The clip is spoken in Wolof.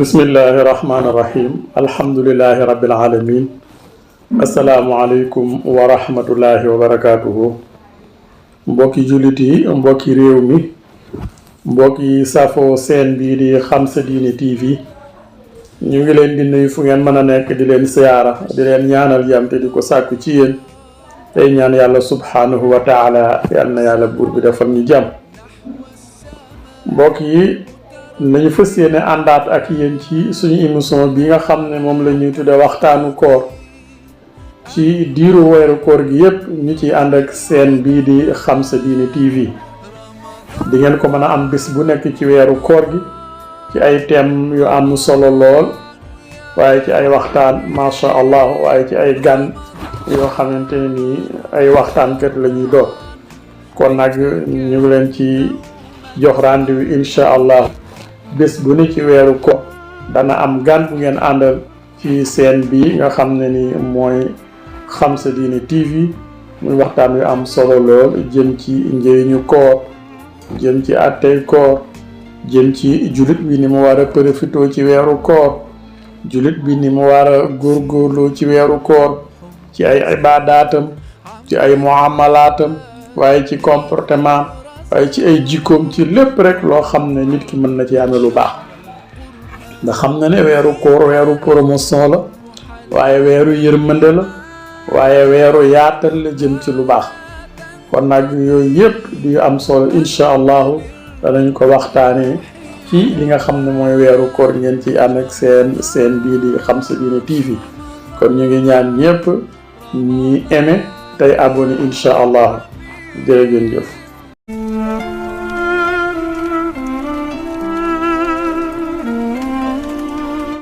bismillahi rahmaani rahim alhamdulillahi rabbil alamin asalaamualeykum wa rahmatullahi wa barakaatuhu. mbokki jullit yi, mbokki réew mi, mbokki safo seen bii di Xam Sa Diine TV, ñu ngi leen di nuyu fu ngeen mën a nekk, di leen siyaara, di leen ñaanal jàmm te di ko sàkku ci yéen, tey ñaan yàlla subhanahu wa taala yal na yàlla buur bi defal ñu jàmm. mbokk yi, nañu fas yéene àndaat ak yéen ci suñu émission bi nga xam ne moom la ñuy tudde waxtaanu koor. ci diiru weeru koor gi yépp ñu ci ànd ak seen bii di Xam Sa Diine TV. di ngeen ko mën a am bis bu nekk ci weeru koor gi ci ay thèmes yu am solo lool, waaye ci ay waxtaan masha allah, waaye ci ay gan yoo xamante ni ay waxtaankat la ñuy doon. kon nag ñu ngi leen ci jox rendez-vous incha allah bés bu ne ci weeru koor dana am gan bu ngeen àndal ci seen bi nga xam ne ni mooy Xam Sa Diine TV. muy waxtaan yu am solo lool jëm ci njëriñu koor, jëm ci àttey koor, jëm ci julit bi ni mu war a profitoo ci weeru koor, julit bi ni mu war a góorgóorloo ci weeru koor, ci ay ibaadaatam, ci ay muamalaatam, waaye ci comportement, waaye ci ay jikkoom, ci lépp rek loo xam ne nit ki mën na ci amee lu baax. nga xam na ne weeru koor weeru promotion la, waaye weeru yërmande la, waaye weeru yaatal la jëm ci lu baax. kon nag yooyu yëpp di am solo incha allahu danañ ko waxtaanee ci li nga xam ne mooy weeru koor, ngeen ci ànd ak seen bii di Xam Sa Diine TV. kon ñu ngi ñaan ñëpp ñi aimé tey abonné incha allah. jërë ngeen jëf.